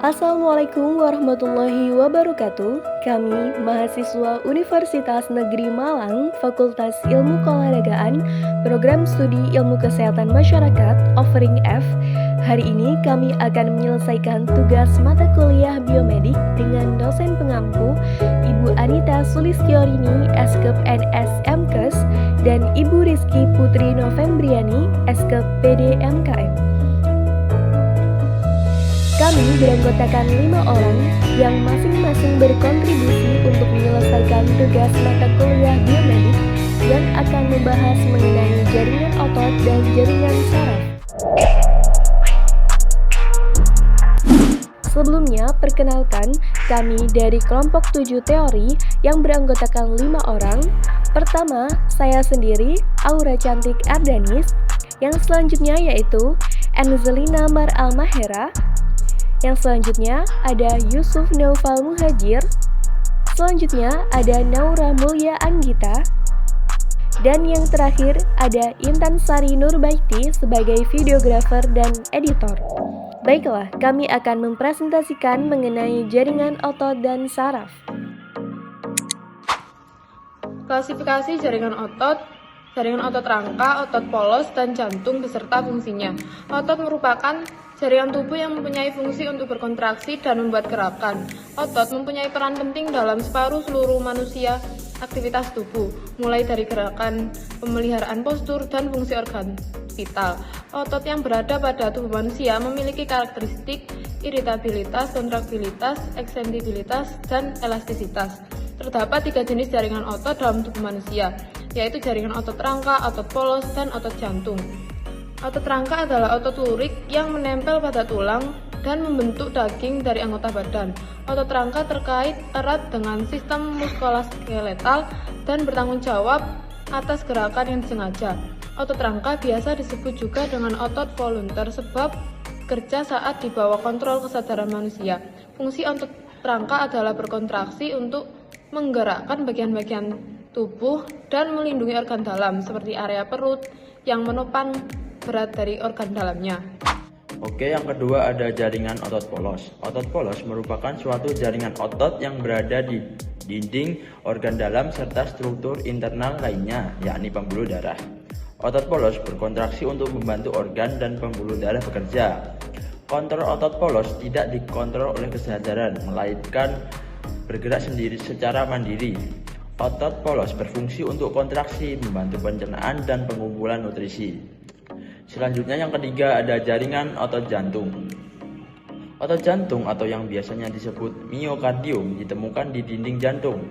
Assalamualaikum warahmatullahi wabarakatuh. Kami, mahasiswa Universitas Negeri Malang, Fakultas Ilmu Keolahragaan, Program Studi Ilmu Kesehatan Masyarakat, Offering F. Hari ini kami akan menyelesaikan tugas mata kuliah biomedik dengan dosen pengampu, Ibu Anita Sulistyorini, Eskep NS MKes, dan Ibu Rizky Putri Novembriani, Eskep PD MKM. Kami beranggotakan 5 orang yang masing-masing berkontribusi untuk menyelesaikan tugas mata kuliah biomedik yang akan membahas mengenai jaringan otot dan jaringan saraf. Sebelumnya, perkenalkan, kami dari kelompok 7 teori yang beranggotakan 5 orang. Pertama, saya sendiri, Aura Cantik Ardanis. Yang selanjutnya yaitu Enzelina Mar Almahera. Yang selanjutnya ada Yusuf Naufal Muhajir. Selanjutnya ada Naura Mulya Anggita. Dan yang terakhir ada Intan Sari Nurbaiti sebagai videografer dan editor. Baiklah, kami akan mempresentasikan mengenai jaringan otot dan saraf. Klasifikasi jaringan otot rangka, otot polos, dan jantung beserta fungsinya. Otot merupakan jaringan tubuh yang mempunyai fungsi untuk berkontraksi dan membuat gerakan. Otot mempunyai peran penting dalam separuh seluruh manusia aktivitas tubuh, mulai dari gerakan, pemeliharaan postur, dan fungsi organ vital. Otot yang berada pada tubuh manusia memiliki karakteristik iritabilitas, kontraktilitas, ekstensibilitas, dan elastisitas. Terdapat 3 jenis jaringan otot dalam tubuh manusia, yaitu jaringan otot rangka, otot polos, dan otot jantung. Otot rangka adalah otot lurik yang menempel pada tulang dan membentuk daging dari anggota badan. Otot rangka terkait erat dengan sistem muskuloskeletal dan bertanggung jawab atas gerakan yang disengaja. Otot rangka biasa disebut juga dengan otot volunteer sebab kerja saat di bawah kontrol kesadaran manusia. Fungsi otot rangka adalah berkontraksi untuk menggerakkan bagian-bagian tubuh dan melindungi organ dalam seperti area perut yang menopang berat dari organ dalamnya. Oke, yang kedua ada jaringan otot polos. Otot polos merupakan suatu jaringan otot yang berada di dinding organ dalam serta struktur internal lainnya, yakni pembuluh darah. Otot polos berkontraksi untuk membantu organ dan pembuluh darah bekerja. Kontrol otot polos tidak dikontrol oleh kesadaran, melainkan bergerak sendiri secara mandiri. Otot polos berfungsi untuk kontraksi, membantu pencernaan dan pengumpulan nutrisi. Selanjutnya yang ketiga ada jaringan otot jantung. Otot jantung atau yang biasanya disebut miokardium ditemukan di dinding jantung.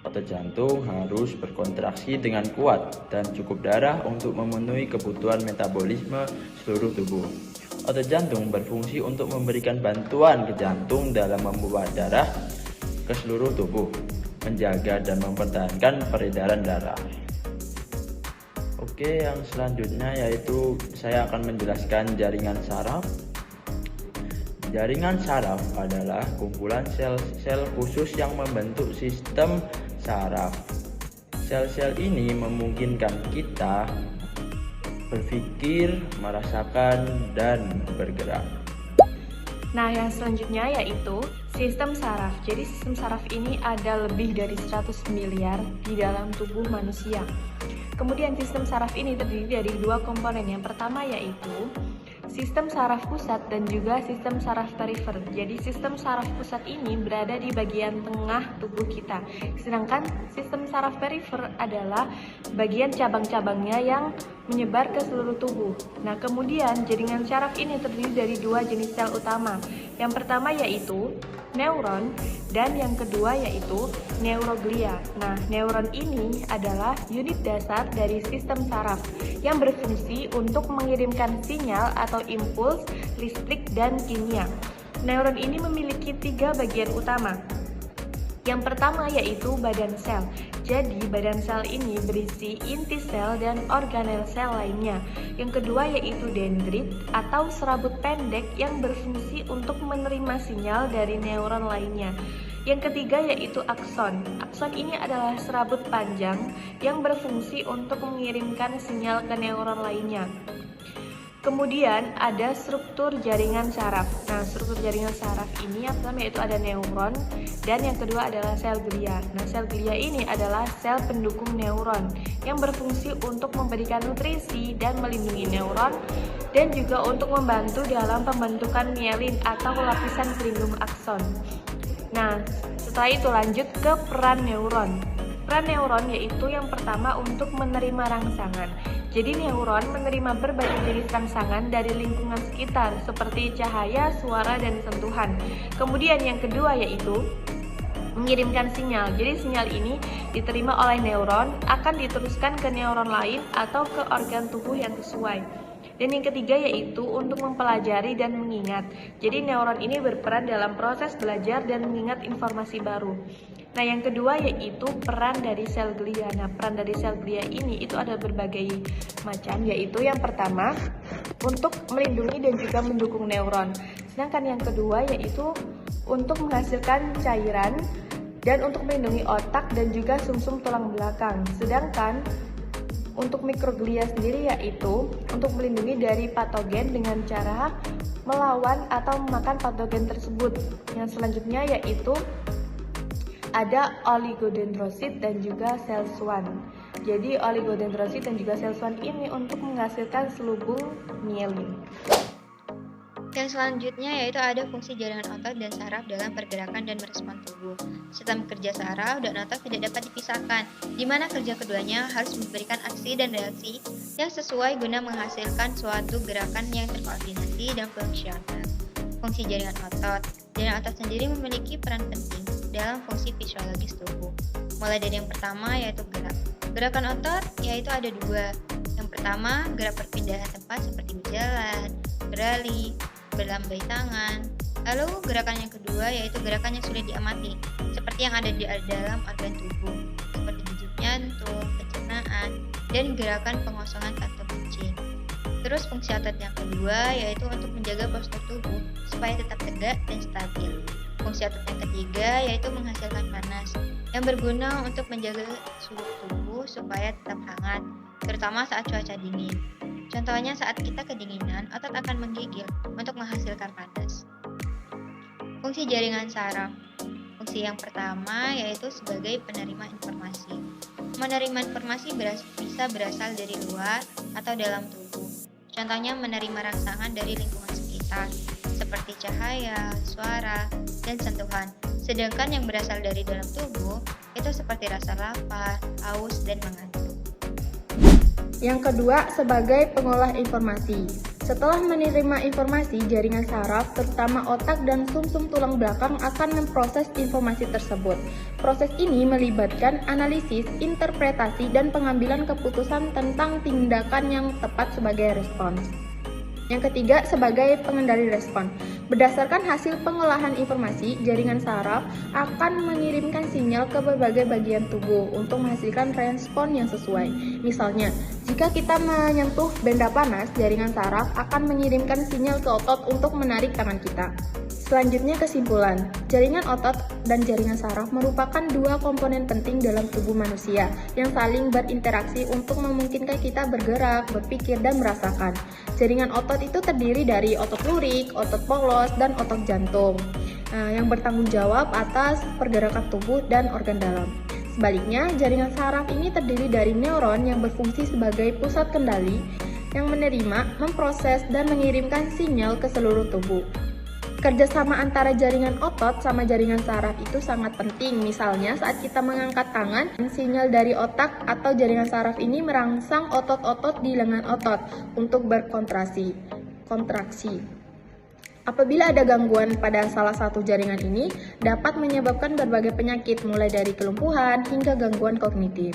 Otot jantung harus berkontraksi dengan kuat dan cukup darah untuk memenuhi kebutuhan metabolisme seluruh tubuh. Otot jantung berfungsi untuk memberikan bantuan ke jantung dalam membawa darah ke seluruh tubuh, menjaga dan mempertahankan peredaran darah. Oke, yang selanjutnya yaitu saya akan menjelaskan jaringan saraf. Jaringan saraf adalah kumpulan sel-sel khusus yang membentuk sistem saraf. Sel-sel ini memungkinkan kita berpikir, merasakan, dan bergerak. Nah, yang selanjutnya yaitu sistem saraf. Jadi sistem saraf ini ada lebih dari 100 miliar di dalam tubuh manusia. Kemudian sistem saraf ini terdiri dari 2 komponen. Yang pertama yaitu sistem saraf pusat dan juga sistem saraf perifer. Jadi sistem saraf pusat ini berada di bagian tengah tubuh kita. Sedangkan sistem saraf perifer adalah bagian cabang-cabangnya yang menyebar ke seluruh tubuh. Nah, kemudian jaringan saraf ini terdiri dari 2 jenis sel utama. Yang pertama yaitu neuron dan yang kedua yaitu neuroglia. Nah, neuron ini adalah unit dasar dari sistem saraf yang berfungsi untuk mengirimkan sinyal atau impuls listrik dan kimia. Neuron ini memiliki 3 bagian utama. Yang pertama yaitu badan sel. Jadi badan sel ini berisi inti sel dan organel sel lainnya. Yang kedua yaitu dendrit atau serabut pendek yang berfungsi untuk menerima sinyal dari neuron lainnya. Yang ketiga yaitu akson. Akson ini adalah serabut panjang yang berfungsi untuk mengirimkan sinyal ke neuron lainnya. Kemudian ada struktur jaringan saraf. Nah, struktur jaringan saraf ini yang pertama yaitu ada neuron dan yang kedua adalah sel glia. Nah, sel glia ini adalah sel pendukung neuron yang berfungsi untuk memberikan nutrisi dan melindungi neuron dan juga untuk membantu dalam pembentukan mielin atau lapisan pelindung akson. Nah, setelah itu lanjut ke peran neuron. Peran neuron yaitu yang pertama untuk menerima rangsangan. Jadi neuron menerima berbagai jenis rangsangan dari lingkungan sekitar seperti cahaya, suara, dan sentuhan. Kemudian yang kedua yaitu mengirimkan sinyal. Jadi sinyal ini diterima oleh neuron, akan diteruskan ke neuron lain atau ke organ tubuh yang sesuai. Dan yang ketiga yaitu untuk mempelajari dan mengingat. Jadi neuron ini berperan dalam proses belajar dan mengingat informasi baru. Nah, yang kedua yaitu peran dari sel glia. Nah, peran dari sel glia ini itu ada berbagai macam, yaitu yang pertama untuk melindungi dan juga mendukung neuron. Sedangkan yang kedua yaitu untuk menghasilkan cairan dan untuk melindungi otak dan juga sumsum tulang belakang. Sedangkan untuk mikroglia sendiri yaitu untuk melindungi dari patogen dengan cara melawan atau memakan patogen tersebut. Yang selanjutnya yaitu ada oligodendrosit dan juga sel swan. Jadi oligodendrosit dan juga sel swan ini untuk menghasilkan selubung mielin. Yang selanjutnya yaitu ada fungsi jaringan otot dan saraf dalam pergerakan dan merespon tubuh. Sistem kerja saraf dan otot tidak dapat dipisahkan, di mana kerja keduanya harus memberikan aksi dan reaksi yang sesuai guna menghasilkan suatu gerakan yang terkoordinasi dan fungsional. Fungsi jaringan otot sendiri memiliki peran penting dalam fungsi fisiologis tubuh. Mulai dari yang pertama yaitu gerak. Gerakan otot yaitu ada dua. Yang pertama gerak perpindahan tempat seperti berjalan, berlari, berlambai tangan. Lalu gerakan yang kedua yaitu gerakan yang sulit diamati, seperti yang ada di dalam organ tubuh, seperti denyut jantung, pencernaan, dan gerakan pengosongan kantong kencing. Terus fungsi otot yang kedua yaitu untuk menjaga postur tubuh supaya tetap tegak dan stabil. Fungsi otot yang ketiga yaitu menghasilkan panas yang berguna untuk menjaga suhu tubuh supaya tetap hangat, terutama saat cuaca dingin. Contohnya saat kita kedinginan, otot akan menggigil untuk menghasilkan panas. Fungsi jaringan saraf. Fungsi yang pertama yaitu sebagai penerima informasi. Menerima informasi bisa berasal dari luar atau dalam tubuh. Contohnya menerima rangsangan dari lingkungan sekitar, seperti cahaya, suara, dan sentuhan. Sedangkan yang berasal dari dalam tubuh itu seperti rasa lapar, haus, dan mengantuk. Yang kedua, sebagai pengolah informasi. Setelah menerima informasi, jaringan saraf, terutama otak dan sumsum tulang belakang akan memproses informasi tersebut. Proses ini melibatkan analisis, interpretasi, dan pengambilan keputusan tentang tindakan yang tepat sebagai respons. Yang ketiga, sebagai pengendali respon. Berdasarkan hasil pengolahan informasi, jaringan saraf akan mengirimkan sinyal ke berbagai bagian tubuh untuk menghasilkan respon yang sesuai. Misalnya, jika kita menyentuh benda panas, jaringan saraf akan mengirimkan sinyal ke otot untuk menarik tangan kita. Selanjutnya kesimpulan, jaringan otot dan jaringan saraf merupakan dua komponen penting dalam tubuh manusia yang saling berinteraksi untuk memungkinkan kita bergerak, berpikir, dan merasakan. Jaringan otot itu terdiri dari otot lurik, otot polos, dan otot jantung yang bertanggung jawab atas pergerakan tubuh dan organ dalam. Sebaliknya, jaringan saraf ini terdiri dari neuron yang berfungsi sebagai pusat kendali yang menerima, memproses, dan mengirimkan sinyal ke seluruh tubuh. Kerjasama antara jaringan otot sama jaringan saraf itu sangat penting. Misalnya saat kita mengangkat tangan, sinyal dari otak atau jaringan saraf ini merangsang otot-otot di lengan otot untuk berkontraksi. Apabila ada gangguan pada salah satu jaringan ini, dapat menyebabkan berbagai penyakit mulai dari kelumpuhan hingga gangguan kognitif.